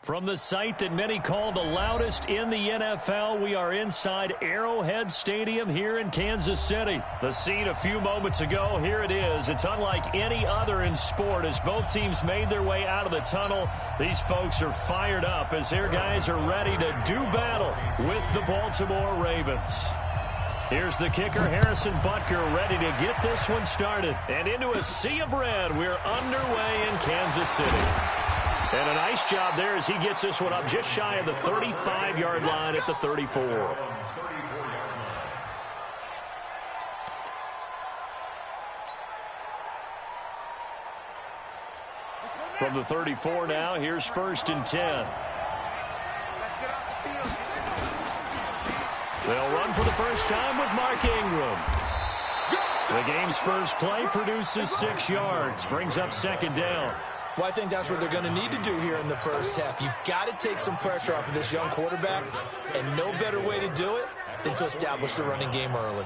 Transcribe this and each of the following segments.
From the site that many call the loudest in the NFL, we are inside Arrowhead Stadium here in Kansas City. The scene a few moments ago, here it is. It's unlike any other in sport as both teams made their way out of the tunnel. These folks are fired up as their guys are ready to do battle with the Baltimore Ravens. Here's the kicker, Harrison Butker, ready to get this one started. And into a sea of red, we're underway in Kansas City. And a nice job there as he gets this one up just shy of the 35-yard line at the 34. From the 34 now, here's 1st and 10. They'll run for the first time with Mark Ingram. The game's first play produces 6 yards, brings up 2nd down. Well, I think that's what they're going to need to do here in the first half. You've got to take some pressure off of this young quarterback, and no better way to do it than to establish the running game early.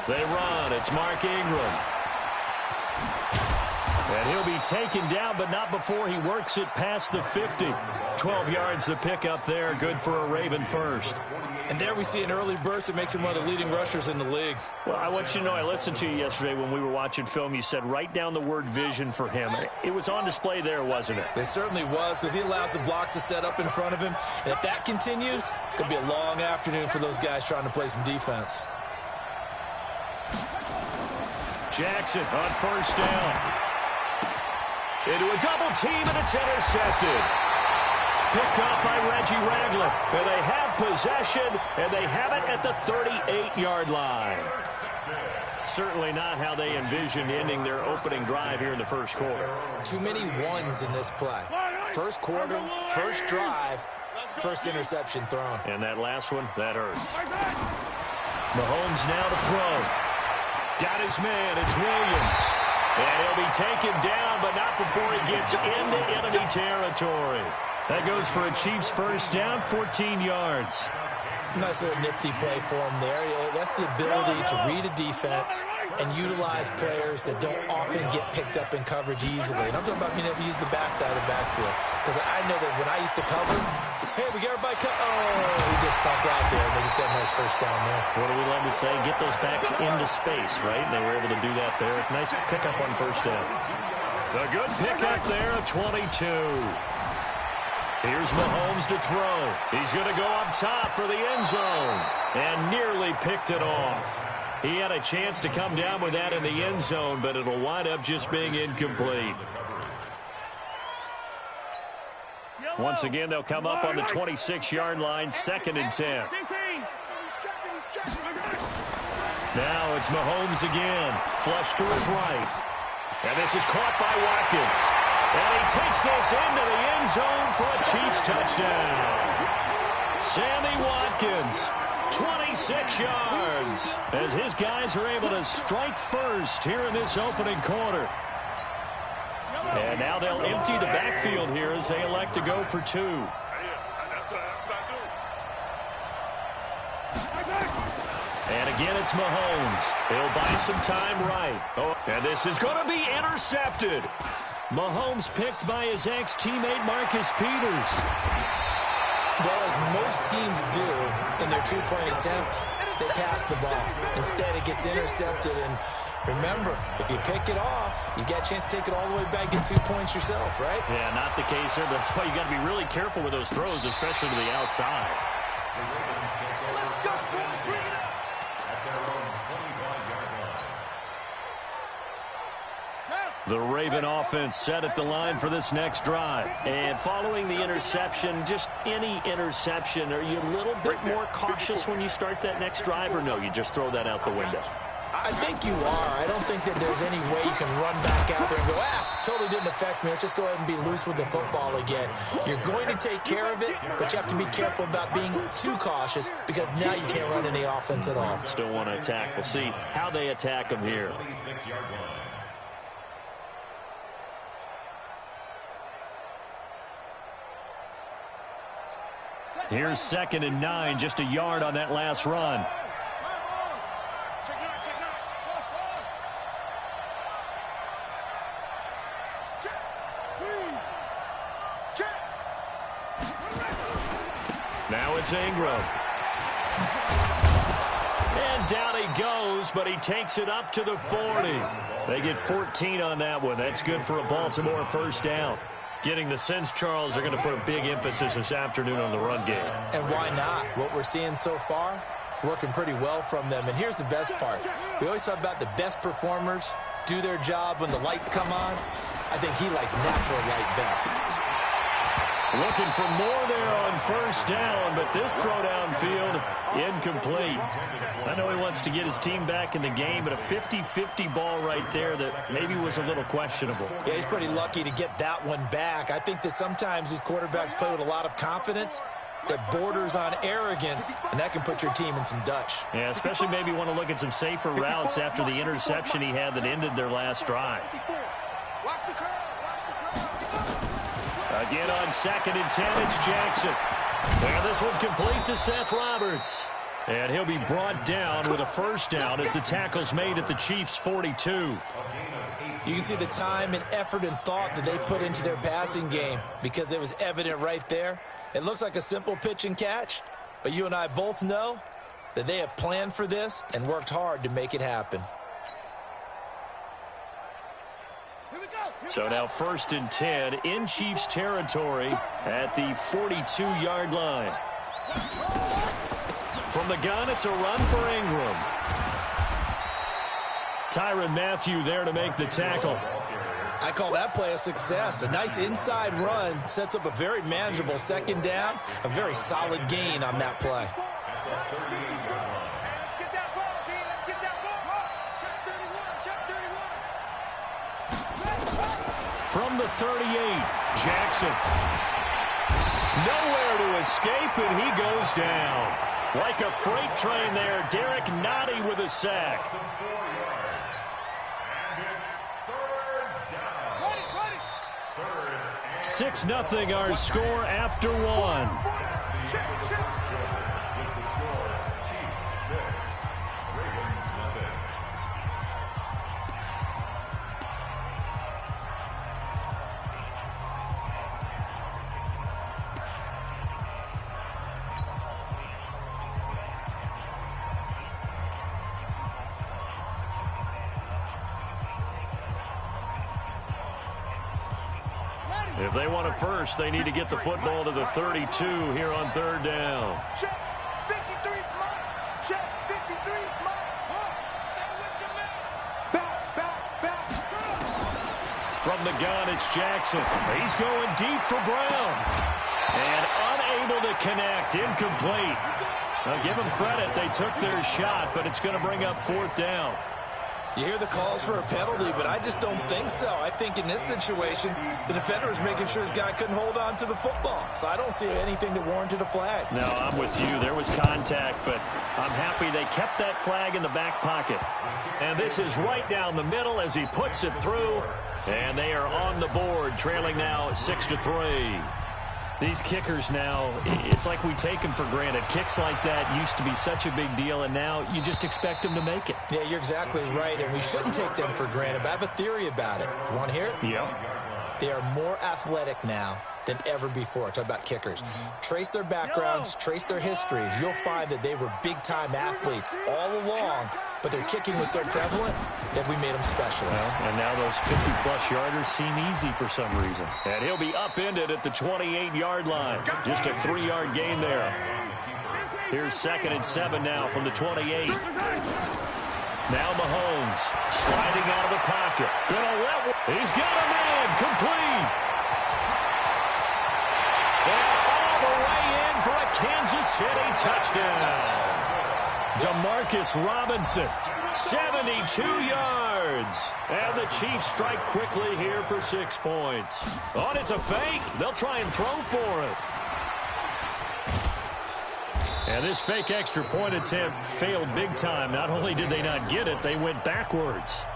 They run. It's Mark Ingram. And he'll be taken down, but not before he works it past the 50. 12 yards the pickup there. Good for a Raven first. And there we see an early burst that makes him one of the leading rushers in the league. Well, I want you to know, I listened to you yesterday when we were watching film. You said write down the word vision for him. It was on display there, wasn't it? It certainly was, because he allows the blocks to set up in front of him. And if that continues, it could be a long afternoon for those guys trying to play some defense. Jackson on 1st down. Into a double team, and it's intercepted. Picked up by Reggie Ragland. And they have possession, and they have it at the 38-yard line. Certainly not how they envisioned ending their opening drive here in the first quarter. Too many ones in this play. First quarter, first drive, first interception thrown. And that last one, that hurts. Mahomes now to throw. Got his man, it's Williams. And he'll be taken down, but not before he gets into enemy territory. That goes for a Chiefs first down, 14 yards. Nice little nifty play for him there. That's the ability to read a defense and utilize players that don't often get picked up in coverage easily. And I'm talking about being able to use the backside of the backfield. Because I know that when I used to cover, hey, we got everybody he just snuck out there, and they just got a nice first down there. What do we love to say? Get those backs into space, right? And they were able to do that there. Nice pickup on first down. A good pickup there, a 22. Here's Mahomes to throw. He's going to go up top for the end zone. And nearly picked it off. He had a chance to come down with that in the end zone, but it'll wind up just being incomplete. Once again, they'll come up on the 26-yard line, 2nd and 10. Now it's Mahomes again. Flush to his right. And this is caught by Watkins. And he takes this into the end zone for a Chiefs touchdown. Sammy Watkins, 26 yards, as his guys are able to strike first here in this opening quarter. And now they'll empty the backfield here as they elect to go for 2. And again, it's Mahomes. He'll buy some time right. Oh, and this is going to be intercepted. Mahomes picked by his ex-teammate Marcus Peters. Well, as most teams do in their two-point attempt, they pass the ball. Instead, it gets intercepted. And remember, if you pick it off, you get a chance to take it all the way back, get 2 points yourself, right? Yeah, not the case here. That's why you got to be really careful with those throws, especially to the outside. The Raven offense set at the line for this next drive. And following the interception, just any interception, are you a little bit more cautious when you start that next drive, or no, you just throw that out the window? I think you are. I don't think that there's any way you can run back out there and go, totally didn't affect me. Let's just go ahead and be loose with the football again. You're going to take care of it, but you have to be careful about being too cautious because now you can't run any offense at all. Still want to attack. We'll see how they attack them here. Here's 2nd and 9, just a yard on that last run. It's Ingram. And down he goes, but he takes it up to the 40. They get 14 on that one. That's good for a Baltimore first down. Getting the sense, Charles, they're going to put a big emphasis this afternoon on the run game. And why not? What we're seeing so far, it's working pretty well from them. And here's the best part. We always talk about the best performers do their job when the lights come on. I think he likes natural light best. Looking for more there on first down, but this throw downfield, incomplete. I know he wants to get his team back in the game, but a 50-50 ball right there that maybe was a little questionable. Yeah, he's pretty lucky to get that one back. I think that sometimes these quarterbacks play with a lot of confidence that borders on arrogance, and that can put your team in some Dutch. Yeah, especially maybe want to look at some safer routes after the interception he had that ended their last drive. Again on 2nd and 10, it's Jackson. And this one complete to Seth Roberts. And he'll be brought down with a first down as the tackle's made at the Chiefs' 42. You can see the time and effort and thought that they put into their passing game because it was evident right there. It looks like a simple pitch and catch, but you and I both know that they have planned for this and worked hard to make it happen. So now 1st and 10 in Chiefs territory at the 42-yard line. From the gun, it's a run for Ingram. Tyrann Mathieu there to make the tackle. I call that play a success. A nice inside run sets up a very manageable 2nd down. A very solid gain on that play. From the 38, Jackson. Nowhere to escape, and he goes down. Like a freight train there, Derek Nottie with a sack. 6-0 our score after one. If they want a first, they need to get the football to the 32 here on 3rd down. Check 53 is mine. Check 53 is mine. Back. From the gun, it's Jackson. He's going deep for Brown. And unable to connect. Incomplete. Now give them credit. They took their shot, but it's going to bring up 4th down. You hear the calls for a penalty, but I just don't think so. I think in this situation, the defender was making sure his guy couldn't hold on to the football. So I don't see anything that warranted a flag. No, I'm with you. There was contact, but I'm happy they kept that flag in the back pocket. And this is right down the middle as he puts it through. And they are on the board, trailing now 6-3. These kickers now, it's like we take them for granted. Kicks like that used to be such a big deal, and now you just expect them to make it. Yeah, you're exactly right, and we shouldn't take them for granted, but I have a theory about it. You want to hear it? Yeah. They are more athletic now than ever before. Talk about kickers. Trace their backgrounds, trace their histories. You'll find that they were big-time athletes all along, but their kicking was so prevalent that we made them specialists. Well, and now those 50-plus yarders seem easy for some reason. And he'll be upended at the 28-yard line. Just a 3-yard gain there. Here's 2nd and 7 now from the 28. Now Mahomes sliding out of the pocket. He's got a man. Complete. And all the way in for a Kansas City touchdown. Demarcus Robinson, 72 yards. And the Chiefs strike quickly here for 6 points. Oh, and it's a fake. They'll try and throw for it. And this fake extra point attempt failed big time. Not only did they not get it, they went backwards.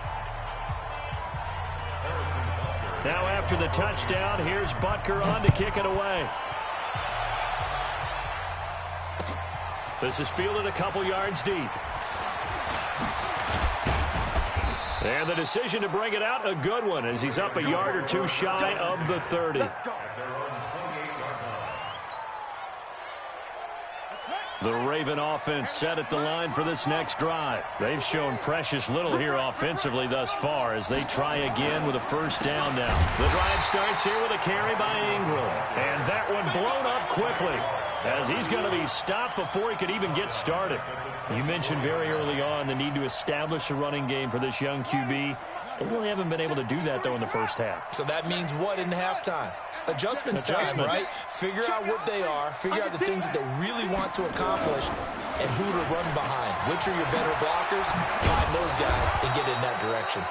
Now after the touchdown, here's Butker on to kick it away. This is fielded a couple yards deep. And the decision to bring it out, a good one, as he's up a yard or two shy of the 30. The Raven offense set at the line for this next drive. They've shown precious little here offensively thus far as they try again with a first down now. The drive starts here with a carry by Ingram. And that one blown up quickly as he's going to be stopped before he could even get started. You mentioned very early on the need to establish a running game for this young QB. They really haven't been able to do that, though, in the first half. So that means what in halftime? Adjustments time, right? Figure out what they are, figure out the things that they really want to accomplish, and who to run behind. Which are your better blockers? Find those guys and get in that direction.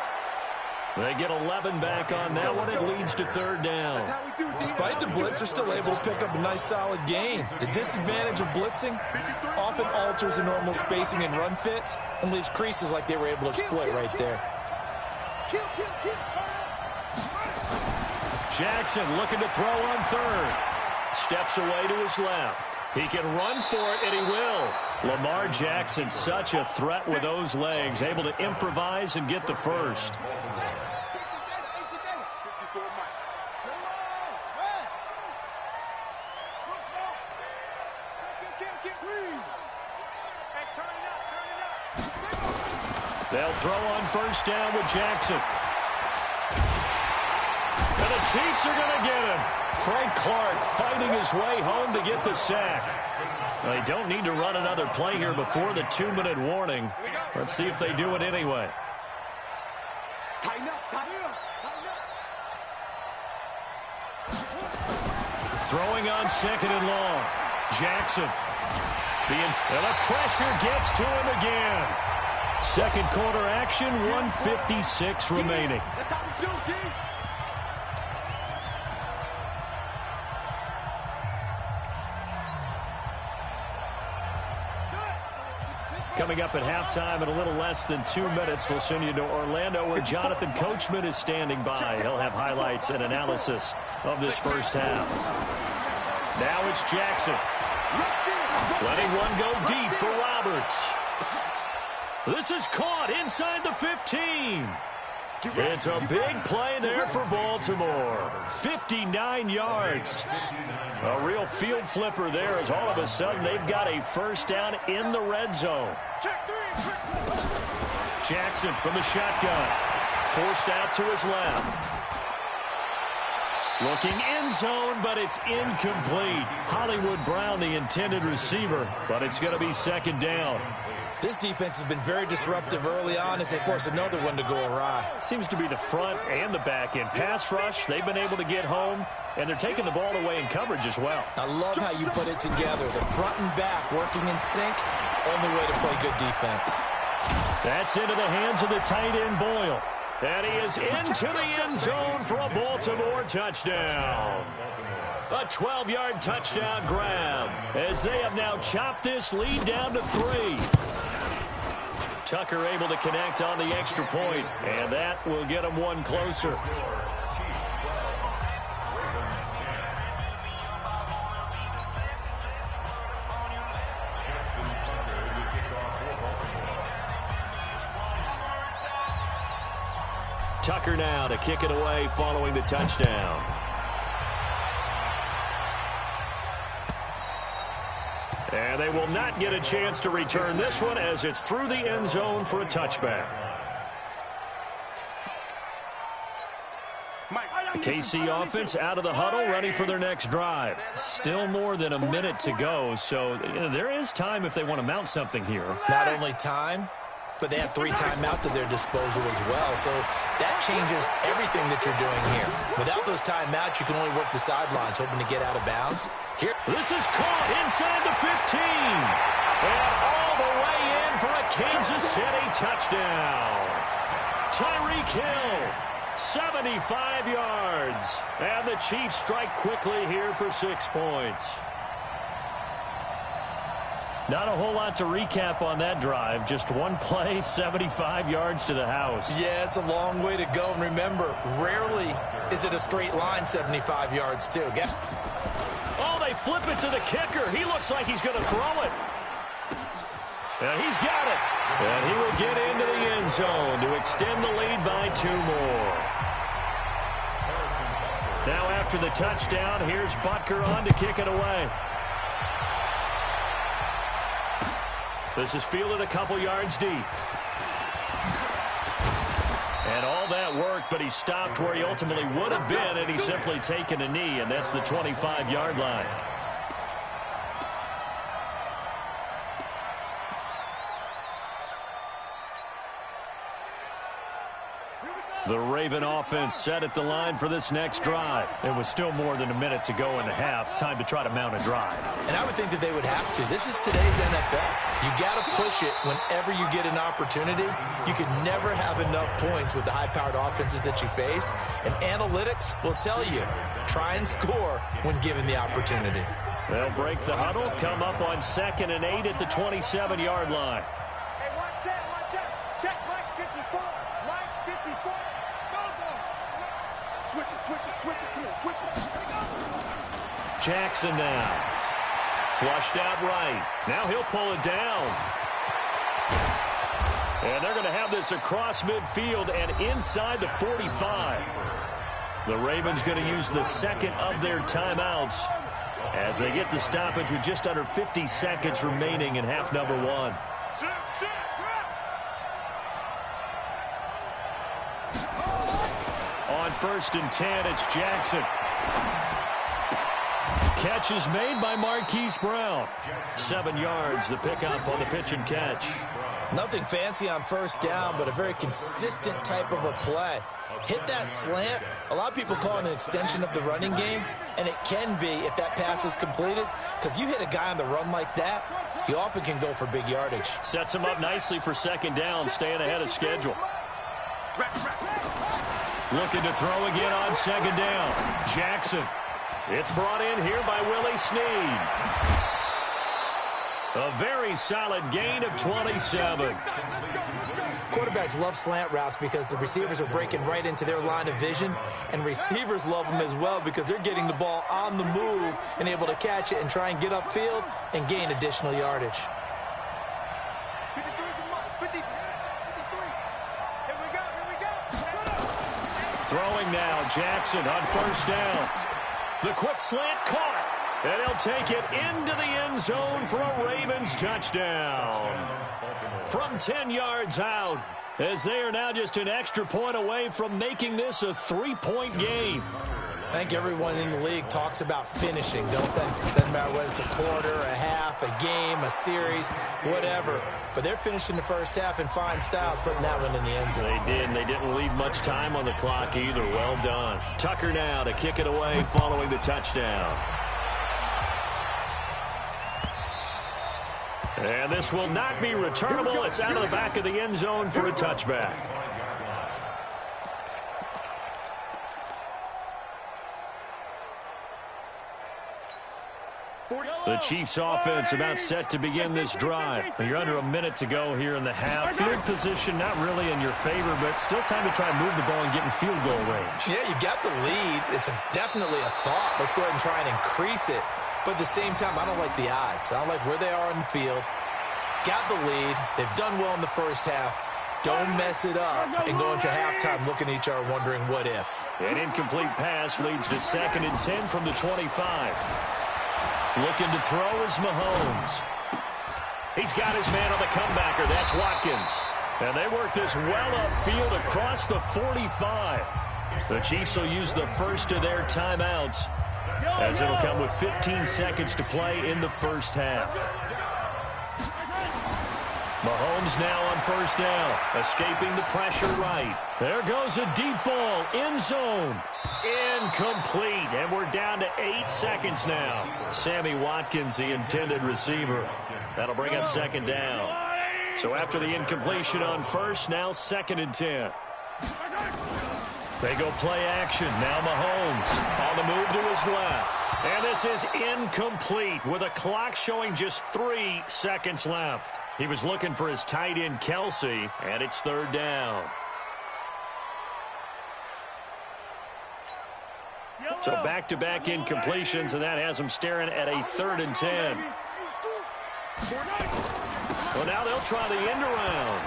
They get 11 back on that one. It leads to third down. Despite the blitz, they're still able to pick up a nice, solid gain. The disadvantage of blitzing often alters the normal spacing and run fits and leaves creases like they were able to exploit right there. Jackson looking to throw on third. Steps away to his left. He can run for it, and he will. Lamar Jackson, such a threat with those legs, able to improvise and get the first. They'll throw on first down with Jackson. And the Chiefs are going to get him. Frank Clark fighting his way home to get the sack. They don't need to run another play here before the 2-minute warning. Let's see if they do it anyway. Throwing on second and long. Jackson. And the pressure gets to him again. Second quarter action, 1:56 remaining. Coming up at halftime in a little less than 2 minutes, we'll send you to Orlando where Jonathan Coachman is standing by. He'll have highlights and analysis of this first half. Now it's Jackson. Letting one go deep for Roberts. This is caught inside the 15. It's a big play there for Baltimore. 59 yards. A real field flipper there as all of a sudden they've got a first down in the red zone. Jackson from the shotgun. Forced out to his left. Looking end zone, but it's incomplete. Hollywood Brown, the intended receiver, but it's going to be second down. This defense has been very disruptive early on as they force another one to go awry. Seems to be the front and the back end. Pass rush, they've been able to get home, and they're taking the ball away in coverage as well. I love how you put it together. The front and back working in sync, only way to play good defense. That's into the hands of the tight end, Boyle. And he is into the end zone for a Baltimore touchdown. A 12-yard touchdown grab as they have now chopped this lead down to 3. Tucker able to connect on the extra point, and that will get him one closer. Tucker now to kick it away following the touchdown. And they will not get a chance to return this one as it's through the end zone for a touchback. The KC offense out of the huddle, ready for their next drive. Still more than a minute to go, so there is time if they want to mount something here. Not only time, but they have 3 timeouts at their disposal as well, so that changes everything that you're doing here. Without those timeouts, you can only work the sidelines, hoping to get out of bounds. Here, this is caught inside the 15. And all the way in for a Kansas City touchdown. Tyreek Hill, 75 yards. And the Chiefs strike quickly here for 6 points. Not a whole lot to recap on that drive. Just one play, 75 yards to the house. Yeah, it's a long way to go. And remember, rarely is it a straight line, 75 yards, too. Oh, they flip it to the kicker. He looks like he's going to throw it. And he's got it. And he will get into the end zone to extend the lead by 2 more. Now after the touchdown, here's Butker on to kick it away. This is fielded a couple yards deep. And all that worked, but he stopped where he ultimately would have been, and he's simply taken a knee, and that's the 25-yard line. The Raven offense set at the line for this next drive. It was still more than a minute to go in the half. Time to try to mount a drive. And I would think that they would have to. This is today's NFL. You got to push it whenever you get an opportunity. You can never have enough points with the high-powered offenses that you face. And analytics will tell you, try and score when given the opportunity. They'll break the huddle, come up on 2nd and 8 at the 27-yard line. Hey, one set. Check Mike 54. Mike 54. Go. Switch it. Come on, switch it. Jackson now. Flushed out right. Now he'll pull it down. And they're going to have this across midfield and inside the 45. The Ravens going to use the second of their timeouts as they get the stoppage with just under 50 seconds remaining in half number 1. On 1st and 10, it's Jackson. Catch is made by Marquise Brown. 7 yards, the pickup on the pitch and catch. Nothing fancy on 1st down, but a very consistent type of a play. Hit that slant. A lot of people call it an extension of the running game, and it can be if that pass is completed, because you hit a guy on the run like that, he often can go for big yardage. Sets him up nicely for 2nd down, staying ahead of schedule. Looking to throw again on 2nd down. Jackson. It's brought in here by Willie Snead. A very solid gain of 27. Quarterbacks love slant routes because the receivers are breaking right into their line of vision, and receivers love them as well because they're getting the ball on the move and able to catch it and try and get upfield and gain additional yardage. 53, 53. Here we go. Throwing now, Jackson on 1st down. The quick slant caught, and he'll take it into the end zone for a Ravens touchdown. From 10 yards out, as they are now just an extra point away from making this a 3-point game. I think everyone in the league talks about finishing, don't they? Doesn't matter whether it's a quarter, a half, a game, a series, whatever. But they're finishing the 1st half in fine style, putting that one in the end zone. They did, and they didn't leave much time on the clock either. Well done. Tucker now to kick it away following the touchdown. And this will not be returnable. It's out of the back of the end zone for a touchback. The Chiefs offense about set to begin this drive. You're under a minute to go here in the half. Field position not really in your favor, but still time to try and move the ball and get in field goal range. Yeah, you've got the lead. It's definitely a thought. Let's go ahead and try and increase it. But at the same time, I don't like the odds. I don't like where they are on the field. Got the lead. They've done well in the 1st half. Don't mess it up and go into halftime looking at each other wondering what if. An incomplete pass leads to 2nd and 10 from the 25. Looking to throw is Mahomes. He's got his man on the comebacker. That's Watkins. And they work this well upfield across the 45. The Chiefs will use the first of their timeouts as it'll come with 15 seconds to play in the 1st half. Mahomes now on 1st down, escaping the pressure right. There goes a deep ball, end zone. Incomplete, and we're down to 8 seconds now. Sammy Watkins, the intended receiver. That'll bring up 2nd down. So after the incompletion on 1st, now 2nd and 10. They go play action. Now Mahomes on the move to his left. And this is incomplete with a clock showing just 3 seconds left. He was looking for his tight end, Kelsey, and it's 3rd down. So back-to-back incompletions, and that has him staring at a 3rd and 10. Well, now they'll try the end around.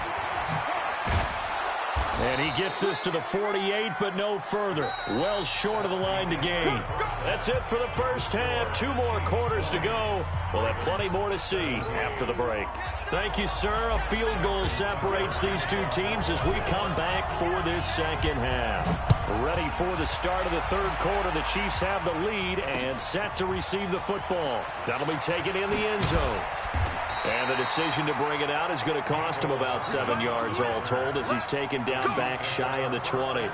And he gets this to the 48, but no further. Well short of the line to gain. That's it for the 1st half. 2 more quarters to go. We'll have plenty more to see after the break. Thank you, sir. A field goal separates these two teams as we come back for this second half. Ready for the start of the third quarter. The Chiefs have the lead and set to receive the football. That'll be taken in the end zone. And the decision to bring it out is going to cost him about 7 yards all told as he's taken down back shy of the 20.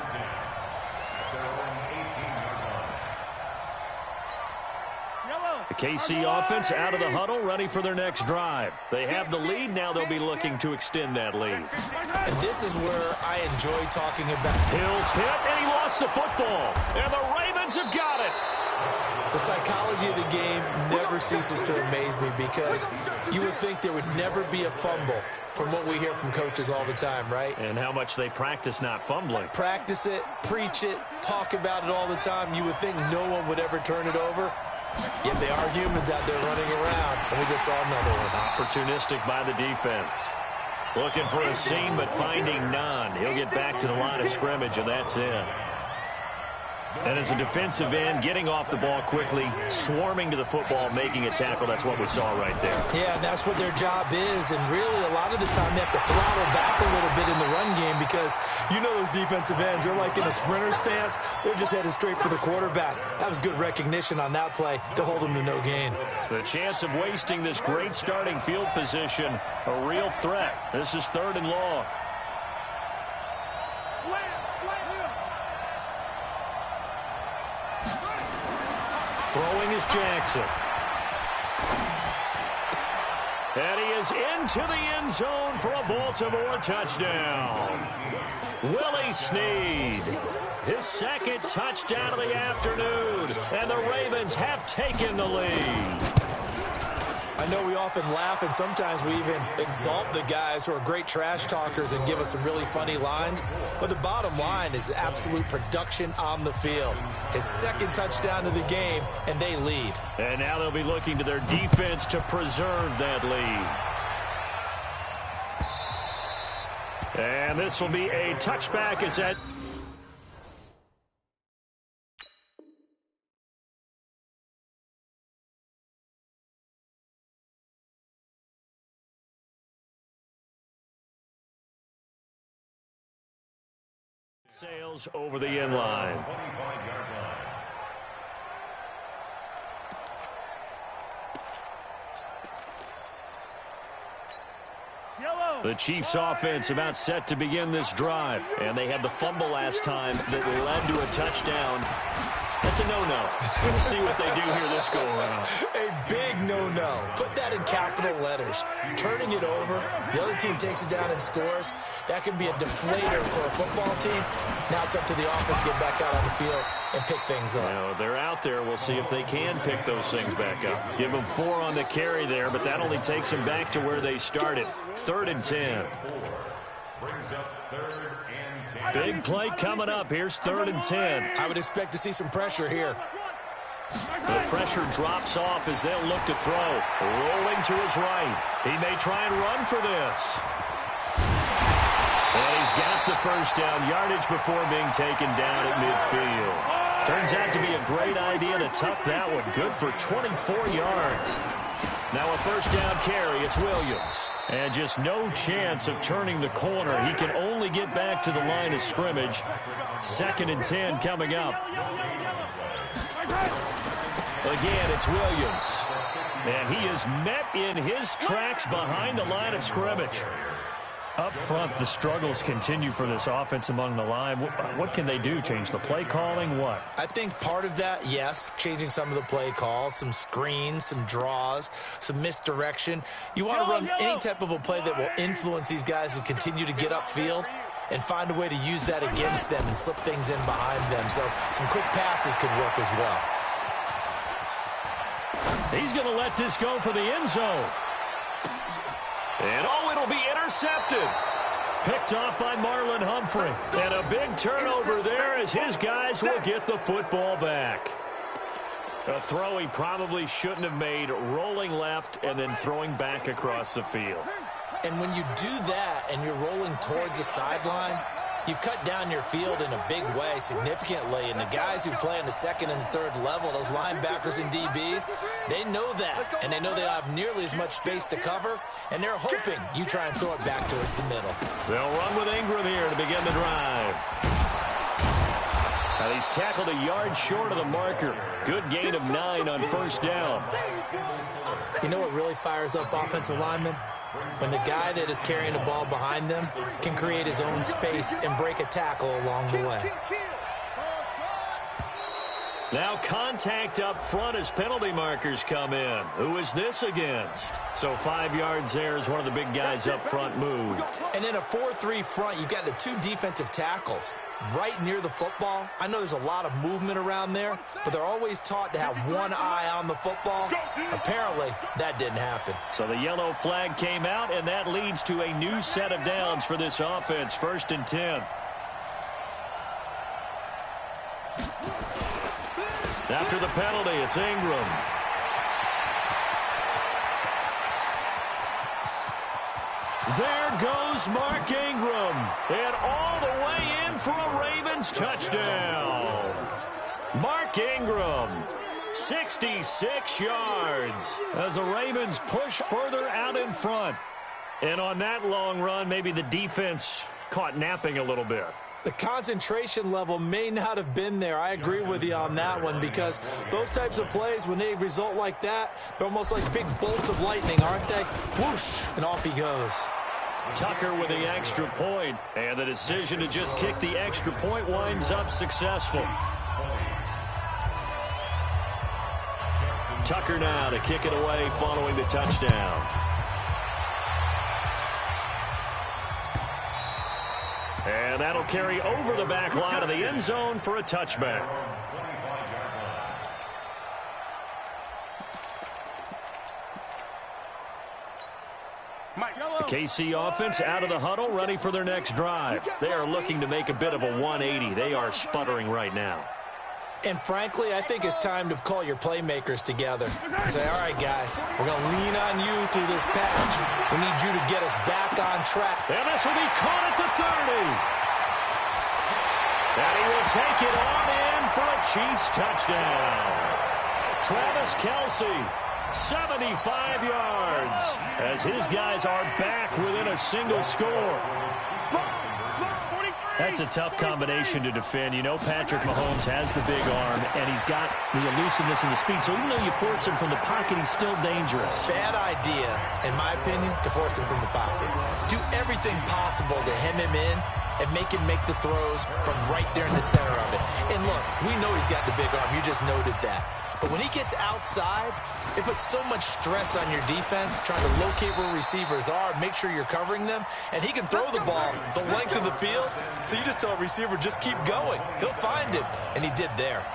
The KC offense out of the huddle, ready for their next drive. They have the lead. Now they'll be looking to extend that lead. And this is where I enjoy talking about. Hill's hit, and he lost the football. And the Ravens have got it. The psychology of the game never ceases to amaze me because you would think there would never be a fumble from what we hear from coaches all the time, right? And how much they practice not fumbling. Practice it, preach it, talk about it all the time. You would think no one would ever turn it over. Yet they are humans out there running around, and we just saw another one. Opportunistic by the defense. Looking for a seam, but finding none. He'll get back to the line of scrimmage, and that's it. And as a defensive end, getting off the ball quickly, swarming to the football, making a tackle, that's what we saw right there. Yeah, and that's what their job is. And really, a lot of the time, they have to throttle back a little bit in the run game because you know those defensive ends, they're like in a sprinter stance. They're just headed straight for the quarterback. That was good recognition on that play to hold them to no gain. The chance of wasting this great starting field position, a real threat. This is 3rd and long. Throwing is Jackson. And he is into the end zone for a Baltimore touchdown. Willie Snead, his second touchdown of the afternoon. And the Ravens have taken the lead. I know we often laugh, and sometimes we even exalt the guys who are great trash talkers and give us some really funny lines. But the bottom line is absolute production on the field. His second touchdown of the game, and they lead. And now they'll be looking to their defense to preserve that lead. And this will be a touchback as that... sails over the end line. The Chiefs offense about set to begin this drive. And they had the fumble last time that led to a touchdown. That's a no-no. We'll see what they do here this go-around. A big no-no. Put that in capital letters. Turning it over, the other team takes it down and scores. That can be a deflator for a football team. Now it's up to the offense to get back out on the field and pick things up. Now, they're out there. We'll see if they can pick those things back up. Give them 4 on the carry there, but that only takes them back to where they started. 3rd and 10. Big play coming up. Here's 3rd and 10. I would expect to see some pressure here. The pressure drops off as they'll look to throw. Rolling to his right. He may try and run for this. And he's got the first down yardage before being taken down at midfield. Turns out to be a great idea to tuck that one. Good for 24 yards. Now a first down carry. It's Williams. And just no chance of turning the corner. He can only get back to the line of scrimmage. 2nd and 10 coming up. Again, it's Williams. And he is met in his tracks behind the line of scrimmage. Up front, the struggles continue for this offense among the line. What can they do? Change the play calling? What? I think part of that, yes, changing some of the play calls, some screens, some draws, some misdirection. You want to run any type of a play that will influence these guys and continue to get upfield and find a way to use that against them and slip things in behind them. So some quick passes could work as well. He's going to let this go for the end zone. And it'll be intercepted. Picked off by Marlon Humphrey. And a big turnover there as his guys will get the football back. A throw he probably shouldn't have made, rolling left and then throwing back across the field. And when you do that and you're rolling towards the sideline, You've cut down your field in a big way, significantly, and the guys who play in the second and the third level, those linebackers and DBs, they know that, and they know they don't have nearly as much space to cover, and they're hoping you try and throw it back towards the middle. They'll run with Ingram here to begin the drive. Now he's tackled a yard short of the marker. Good gain of 9 on first down. You know what really fires up offensive linemen? When the guy that is carrying the ball behind them can create his own space and break a tackle along the way. Now contact up front as penalty markers come in. Who is this against? So 5 yards there as one of the big guys up front moved. And in a 4-3 front, you've got the 2 defensive tackles right near the football. I know there's a lot of movement around there, but they're always taught to have one eye on the football. Apparently, that didn't happen. So the yellow flag came out, and that leads to a new set of downs for this offense. 1st and 10. After the penalty, it's Ingram. There goes Mark Ingram. And all the way in for a Ravens touchdown. Mark Ingram, 66 yards as the Ravens push further out in front. And on that long run, maybe the defense caught napping a little bit. The concentration level may not have been there. I agree with you on that one, because those types of plays, when they result like that, they're almost like big bolts of lightning, aren't they? Whoosh, and off he goes. Tucker with the extra point, and the decision to just kick the extra point winds up successful. Tucker now to kick it away following the touchdown. And that'll carry over the back line of the end zone for a touchback. The KC offense out of the huddle, ready for their next drive. They are looking to make a bit of a 180. They are sputtering right now. And frankly, I think it's time to call your playmakers together and say, all right, guys, we're going to lean on you through this patch. We need you to get us back on track. And this will be caught at the 30. And he will take it on in for a Chiefs touchdown. Travis Kelce, 75 yards, as his guys are back within a single score. That's a tough combination to defend. You know Patrick Mahomes has the big arm, and he's got the elusiveness and the speed. So even though you force him from the pocket, he's still dangerous. Bad idea, in my opinion, to force him from the pocket. Do everything possible to hem him in and make him make the throws from right there in the center of it. And look, we know he's got the big arm. You just noted that. But when he gets outside, it puts so much stress on your defense trying to locate where receivers are, make sure you're covering them, and he can throw the ball the length of the field, so you just tell a receiver, just keep going. He'll find it, and he did there.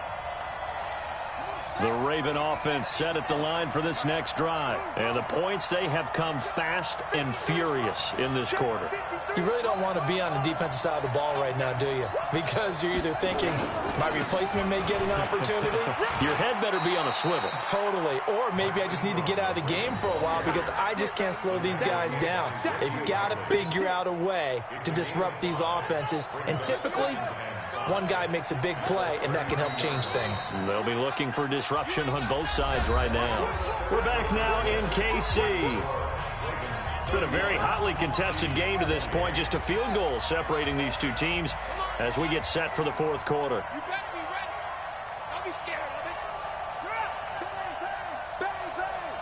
The Raven offense set at the line for this next drive. And the points, they have come fast and furious in this quarter. You really don't want to be on the defensive side of the ball right now, do you? Because you're either thinking, my replacement may get an opportunity. Your head better be on a swivel. Totally. Or maybe I just need to get out of the game for a while because I just can't slow these guys down. They've got to figure out a way to disrupt these offenses. And typically, one guy makes a big play, and that can help change things. They'll be looking for disruption on both sides right now. We're back now in KC. It's been a very hotly contested game to this point. Just a field goal separating these two teams as we get set for the fourth quarter. You better be ready. Don't be scared of it. You're up. Bang, bang,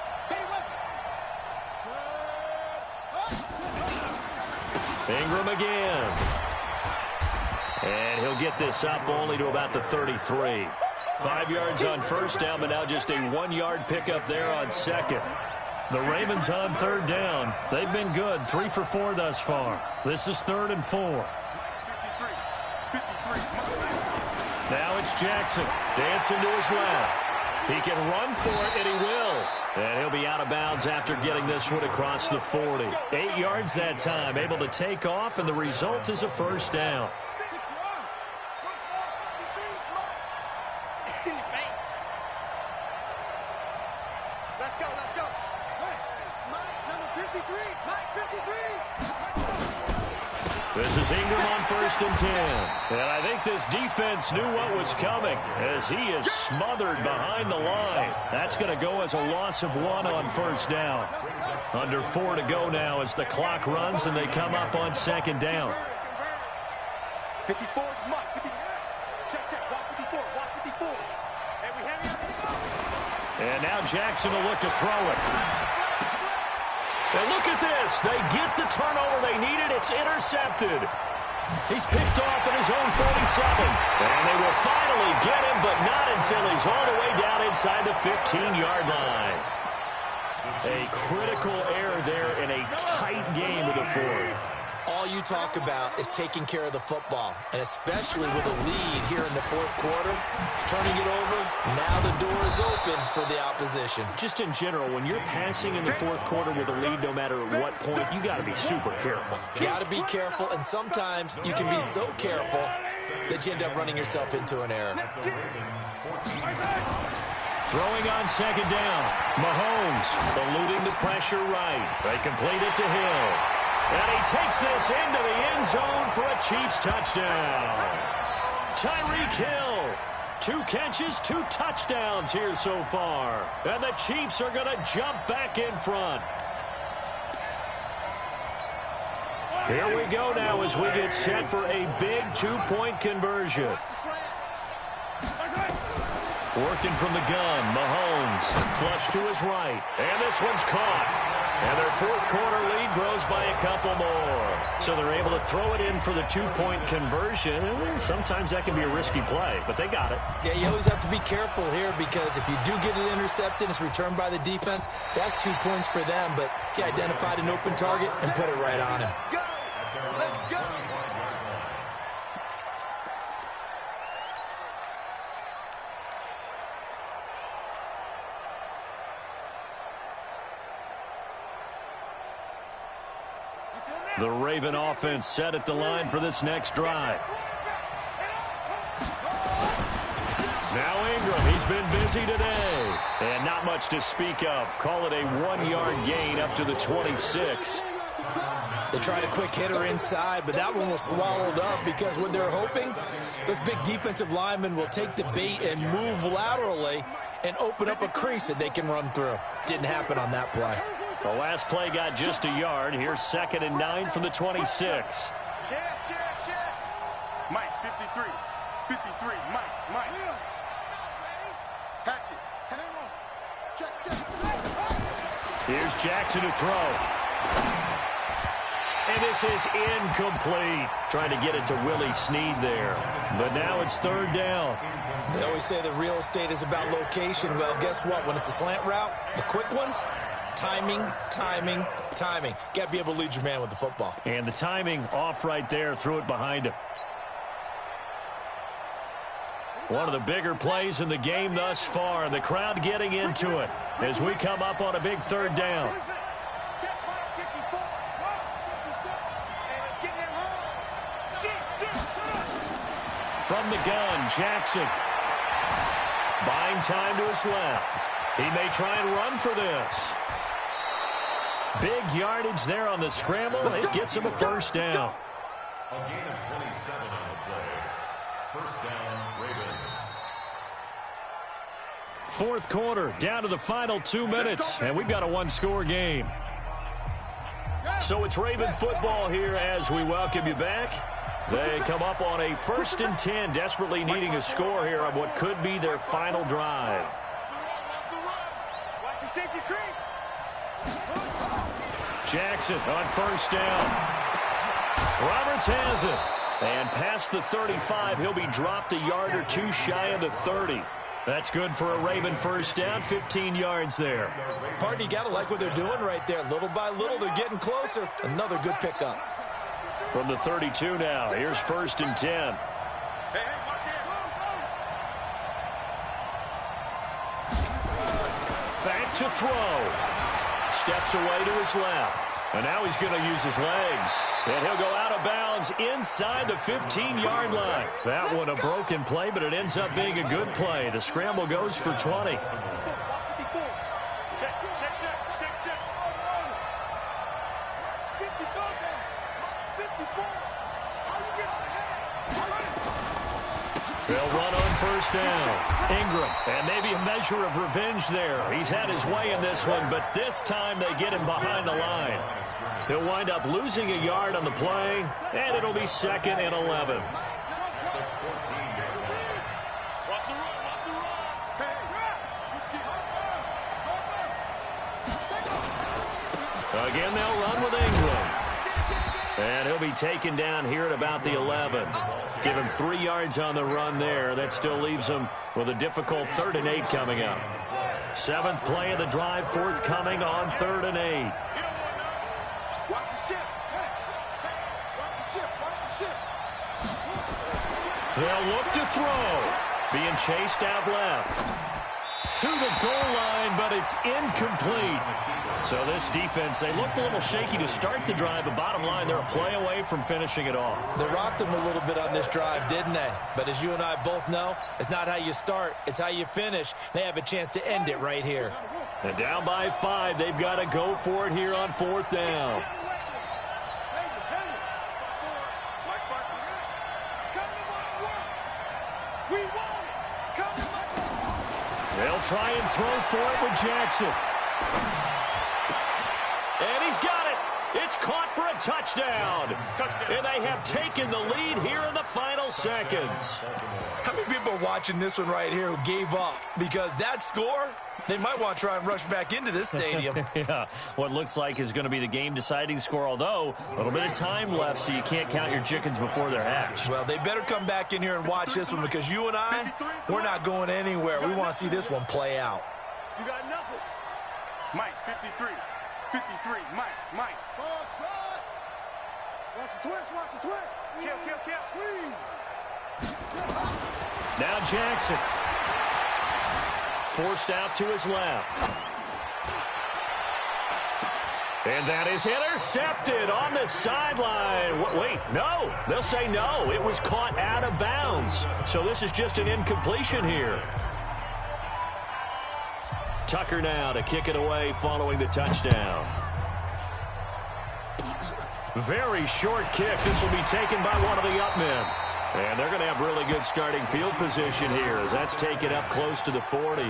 bang. Ingram again. And he'll get this up only to about the 33. 5 yards on first down, but now just a 1-yard pickup there on second. The Ravens on third down. They've been good, 3 for 4 thus far. This is 3rd and 4. Now it's Jackson, dancing to his left. He can run for it, and he will. And he'll be out of bounds after getting this one across the 40. 8 yards that time, able to take off, and the result is a first down. Let's go, let's go. Mike, number 53. Mike, 53. This is Ingram on 1st and 10. And I think this defense knew what was coming as he is smothered behind the line. That's going to go as a loss of 1 on 1st down. Under 4 to go now as the clock runs and they come up on 2nd down. 54, Mike. Check, watch 54, watch 54. And we have you. And now Jackson will look to throw it. And look at this. They get the turnover they needed. It's intercepted. He's picked off at his own 47. And they will finally get him, but not until he's all the way down inside the 15-yard line. A critical error there in a tight game of the 4th. All you talk about is taking care of the football, and especially with a lead here in the 4th quarter, turning it over, now the door is open for the opposition. Just in general, when you're passing in the 4th quarter with a lead, no matter at what point, you got to be super careful. Got to be careful, and sometimes you can be so careful that you end up running yourself into an error. Throwing on 2nd down, Mahomes eluding the pressure right. They complete it to Hill. And he takes this into the end zone for a Chiefs touchdown. Tyreek Hill, 2 catches, 2 touchdowns here so far. And the Chiefs are going to jump back in front. Here we go now as we get set for a big 2-point conversion. Working from the gun, Mahomes, flush to his right. And this one's caught. And their 4th quarter lead grows by a couple more. So they're able to throw it in for the 2-point conversion. Sometimes that can be a risky play, but they got it. Yeah, you always have to be careful here because if you do get it intercepted, it's returned by the defense, that's 2 points for them. But he identified an open target and put it right on him. Let's go. The Raven offense set at the line for this next drive. Now Ingram, he's been busy today. And not much to speak of. Call it a 1-yard gain up to the 26. They tried a quick hitter inside, but that one was swallowed up because what they're hoping, this big defensive lineman will take the bait and move laterally and open up a crease that they can run through. Didn't happen on that play. The last play got just a yard. Here's 2nd and 9 from the 26. Check. Mike, 53. 53, Mike. Catch it. Check. Here's Jackson to throw. And this is incomplete. Trying to get it to Willie Snead there. But now it's 3rd down. They always say that real estate is about location. Well, guess what? When it's a slant route, the quick ones, timing. Got to be able to lead your man with the football. And the timing off right there. Threw it behind him. One of the bigger plays in the game thus far. The crowd getting into it as we come up on a big 3rd down. From the gun, Jackson. Buying time to his left. He may try and run for this. Big yardage there on the scramble. It gets him a 1st down. A gain of 27 on the play. 1st down, Ravens. 4th quarter, down to the final 2 minutes, and we've got a 1-score game. So it's Raven football here as we welcome you back. They come up on a 1st and 10, desperately needing a score here on what could be their final drive. Watch the safety creep. Jackson on 1st down. Roberts has it. And past the 35, he'll be dropped a yard or 2 shy of the 30. That's good for a Raven 1st down, 15 yards there. Partner, you got to like what they're doing right there. Little by little, they're getting closer. Another good pickup. From the 32 now, here's 1st and 10. Back to throw. Steps away to his left. And now he's going to use his legs. And he'll go out of bounds inside the 15-yard line. That one a broken play, but it ends up being a good play. The scramble goes for 20. They'll run on first down. Ingram, and maybe a measure of revenge there. He's had his way in this one, but this time they get him behind the line. He'll wind up losing a yard on the play, and it'll be 2nd and 11. Again, they'll run with Ingram. And he'll be taken down here at about the 11. Give him 3 yards on the run there. That still leaves him with a difficult 3rd and 8 coming up. 7th play of the drive forthcoming on 3rd and 8. Watch the ship. Watch the ship. Watch the ship. They'll look to throw. Being chased out left. To the goal line, but it's incomplete. So this defense, they looked a little shaky to start the drive, but bottom line, they're a play away from finishing it off. They rocked them a little bit on this drive, didn't they? But as you and I both know, it's not how you start, it's how you finish. They have a chance to end it right here. And down by 5, they've got to go for it here on 4th down. They'll try and throw for it with Jackson. And he's got it. It's caught for a touchdown. And they have taken the lead here in the final seconds. How many people are watching this one right here who gave up? Because that score, they might want to try and rush back into this stadium. Yeah, what looks like is going to be the game-deciding score, although a little bit of time left, so you can't count your chickens before they're hatched. Well, they better come back in here and watch this one because you and I, we're not going anywhere. We want to see this one play out. You got nothing. Mike, 53. 53. Mike. Watch the twist. Kill. Squeeze. Now Jackson. Forced out to his left. And that is intercepted on the sideline. Wait, no. They'll say no. It was caught out of bounds. So this is just an incompletion here. Tucker now to kick it away following the touchdown. Very short kick. This will be taken by one of the up men. And they're going to have really good starting field position here as that's taken up close to the 40.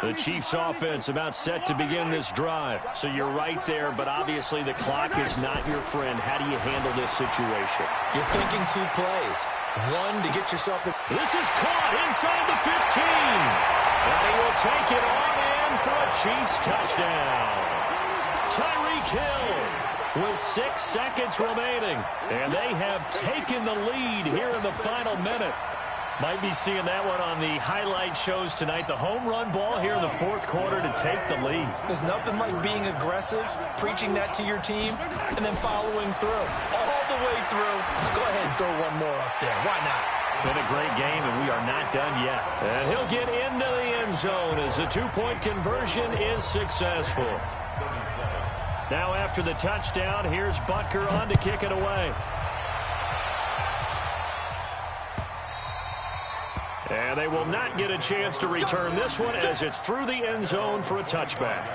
The Chiefs offense about set to begin this drive. So you're right there, but obviously the clock is not your friend. How do you handle this situation? You're thinking 2 plays. One, to get yourself... This is caught inside the 15. And he will take it on in for a Chiefs touchdown. Tyreek Hill with 6 seconds remaining. And they have taken the lead here in the final minute. Might be seeing that one on the highlight shows tonight. The home run ball here in the 4th quarter to take the lead. There's nothing like being aggressive, preaching that to your team, and then following through. All the way through. Go ahead and throw one more up there. Why not? Been a great game, and we are not done yet. And he'll get into the end zone as the 2-point conversion is successful. Now after the touchdown, here's Butker on to kick it away. And they will not get a chance to return this one as it's through the end zone for a touchback.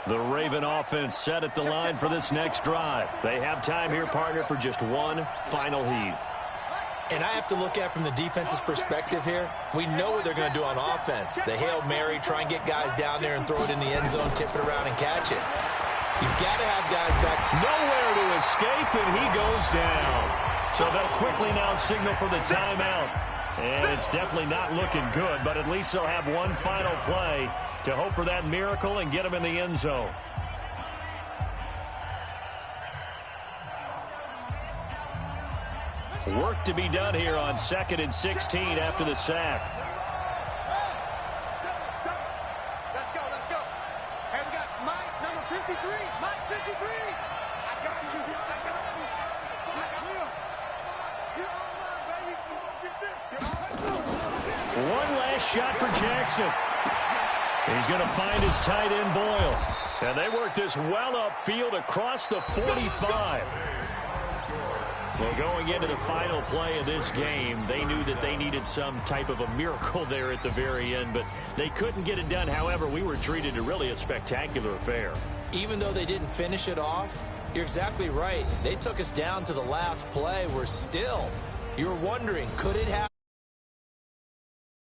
The Raven offense set at the line for this next drive. They have time here, partner, for just one final heave. And I have to look at from the defense's perspective here. We know what they're going to do on offense. The Hail Mary, try and get guys down there and throw it in the end zone, tip it around and catch it. You've got to have guys back. Nowhere to escape, and he goes down. So they'll quickly now signal for the timeout. And it's definitely not looking good, but at least they'll have one final play to hope for that miracle and get them in the end zone. Work to be done here on 2nd and 16 after the sack. Let's go. And we got Mike, number 53. Mike, 53. I got you. One last shot for Jackson. He's going to find his tight end, Boyle. And they work this well upfield across the 45. Well, going into the final play of this game, they knew that they needed some type of a miracle there at the very end, but they couldn't get it done. However, we were treated to really a spectacular affair. Even though they didn't finish it off, you're exactly right. They took us down to the last play. We're still, you're wondering, could it happen?